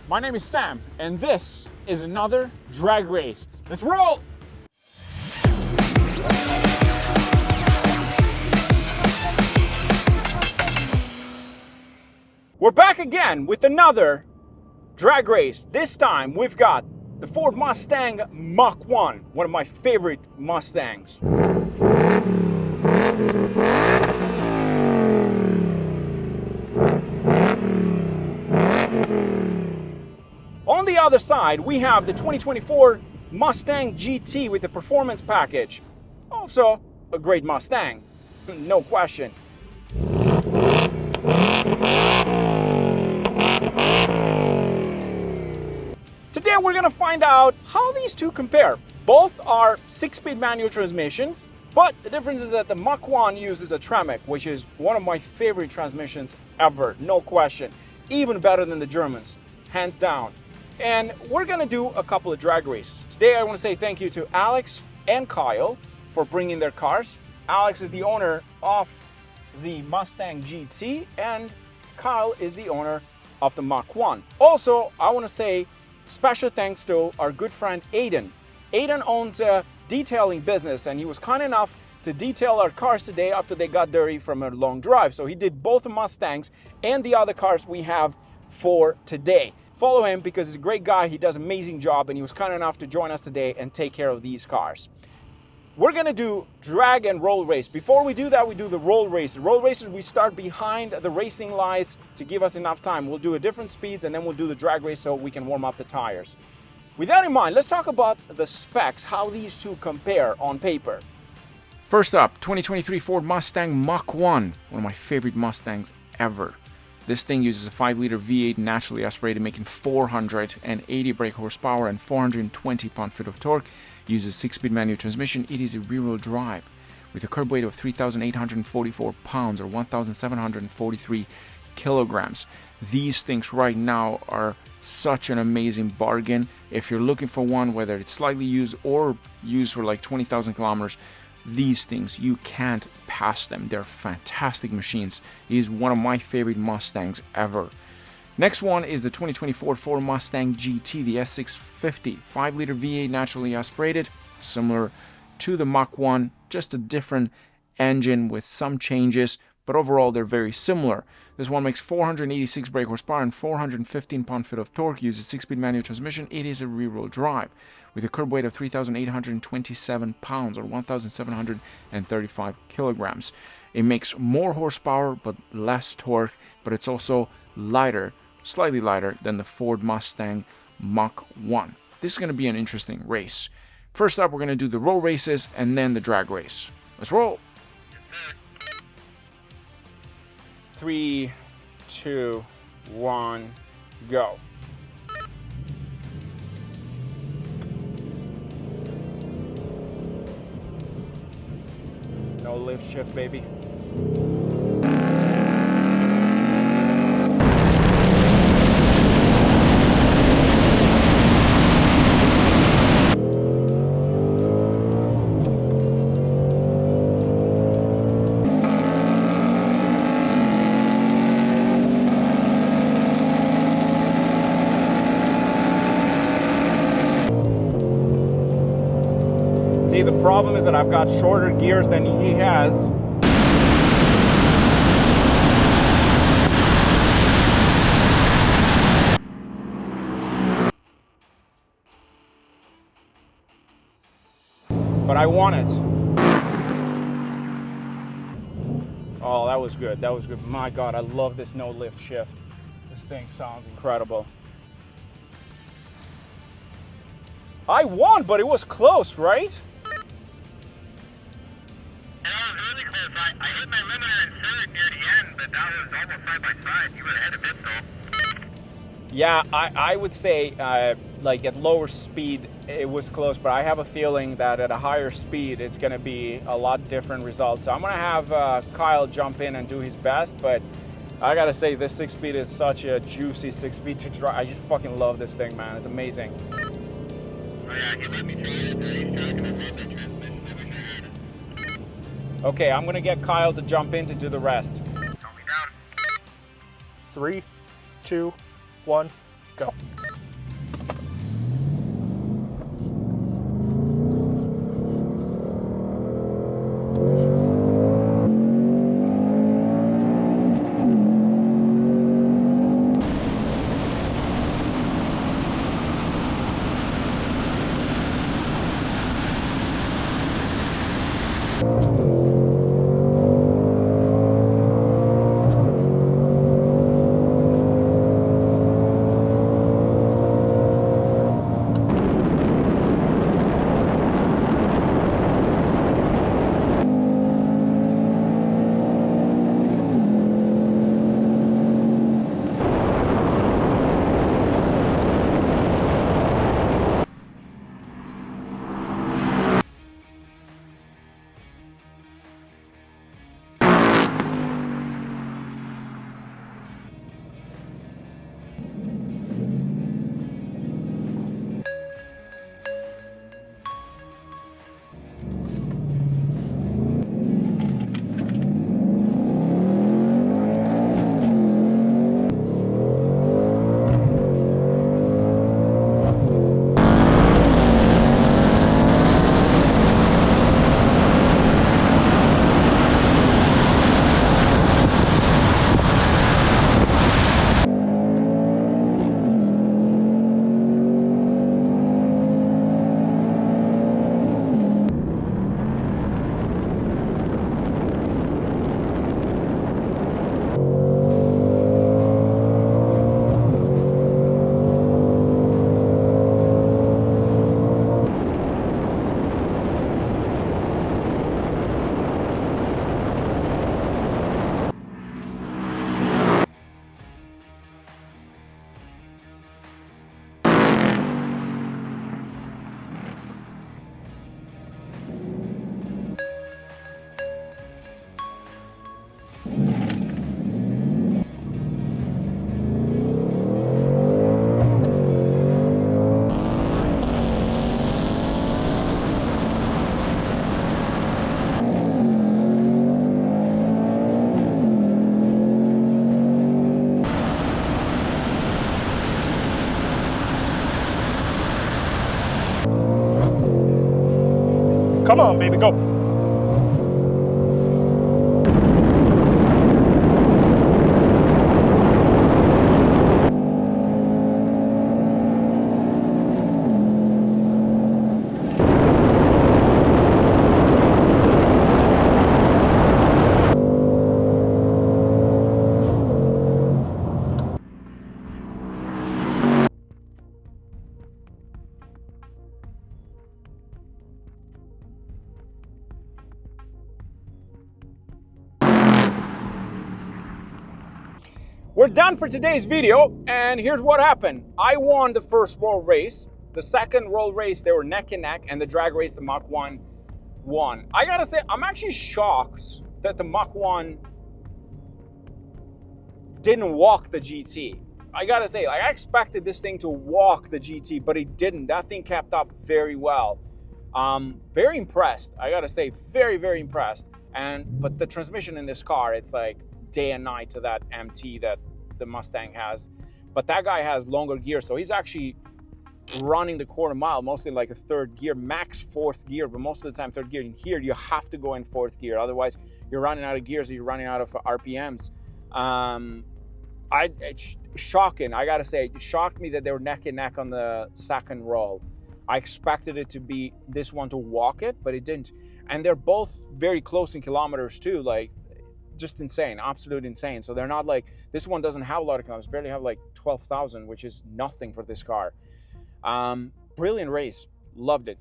my name is Sam, and this is another drag race. Let's roll! We're back again with another drag race. This time we've got the Ford Mustang Mach 1, one of my favorite Mustangs. On the other side, we have the 2024 Mustang GT with the performance package. Also a great Mustang, no question. Today we're going to find out how these two compare. Both are 6-speed manual transmissions, but the difference is that the Mach 1 uses a Tremec, which is one of my favorite transmissions ever, no question. Even better than the Germans, hands down. And we're going to do a couple of drag races. Today I want to say thank you to Alex and Kyle for bringing their cars. Alex is the owner of the Mustang GT and Kyle is the owner of the Mach 1. Also, I want to say special thanks to our good friend Aiden. Aiden owns a detailing business and he was kind enough to detail our cars today after they got dirty from a long drive. So he did both the Mustangs and the other cars we have for today. Follow him because he's a great guy, he does an amazing job, and he was kind enough to join us today and take care of these cars. We're gonna do drag and roll race. Before we do that, we do the roll race. The roll races, we start behind the racing lights to give us enough time. We'll do at different speeds and then we'll do the drag race so we can warm up the tires. With that in mind, let's talk about the specs, how these two compare on paper. First up, 2023 Ford Mustang Mach 1, one of my favorite Mustangs ever. This thing uses a 5-liter V8 naturally aspirated, making 480 brake horsepower and 420 pound-feet of torque. Uses 6-speed manual transmission. It is a rear-wheel drive with a curb weight of 3,844 pounds or 1,743 kilograms. These things right now are such an amazing bargain. If you're looking for one, whether it's slightly used or used for like 20,000 kilometers, these things, you can't pass them. They're fantastic machines. It is one of my favorite Mustangs ever. Next one is the 2024 Ford Mustang GT, the S650, 5-liter V8 naturally aspirated, similar to the Mach 1, just a different engine with some changes, but overall they're very similar. This one makes 486 brake horsepower and 415 pound-feet of torque, uses 6-speed manual transmission. It is a rear-wheel drive with a curb weight of 3,827 pounds or 1,735 kilograms. It makes more horsepower but less torque, but it's also lighter, slightly lighter than the Ford Mustang Mach 1. This is going to be an interesting race. First up, we're going to do the roll races and then the drag race. Let's roll. 3, 2, 1, go. No lift shift, baby. See, the problem is that I've got shorter gears than he has. But I want it. Oh, that was good. That was good. My God, I love this no lift shift. This thing sounds incredible. I won, but it was close, right? I hit my limiter in third near the end, but that was almost side by side. You were ahead a bit though. Yeah, I would say like at lower speed it was close, but I have a feeling that at a higher speed it's going to be a lot different results. So I'm going to have Kyle jump in and do his best, but I got to say this 6-speed is such a juicy 6-speed to drive. I just fucking love this thing, man. It's amazing. Oh yeah, he let me try it. He's trying to love that transmission. I wish I had it. Okay, I'm going to get Kyle to jump in to do the rest. Tell me down. 3, 2, 1, Go. Come on, baby, go. We're done for today's video, and here's what happened. I won the first roll race. The second roll race, they were neck and neck, and the drag race, the Mach 1 won. I gotta say, I'm actually shocked that the Mach 1 didn't walk the GT. I gotta say, like, I expected this thing to walk the GT, but it didn't. That thing kept up very well. Very impressed. I gotta say, very, very impressed. But the transmission in this car, it's like day and night to that MT that the Mustang has. But that guy has longer gear, so he's actually running the quarter mile mostly like a third gear, max fourth gear, but most of the time third gear. In here, you have to go in fourth gear, otherwise you're running out of gears, or you're running out of RPMs. It's shocking. I gotta say, it shocked me that they were neck and neck on the second roll. I expected it to be this one to walk it, but it didn't. And they're both very close in kilometers too, like just insane, absolute insane. So they're not like, this one doesn't have a lot of kilometers, barely have like 12,000, which is nothing for this car. Brilliant race, loved it.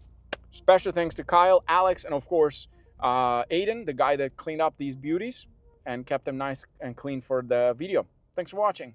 Special thanks to Kyle, Alex, and of course, Aiden, the guy that cleaned up these beauties and kept them nice and clean for the video. Thanks for watching.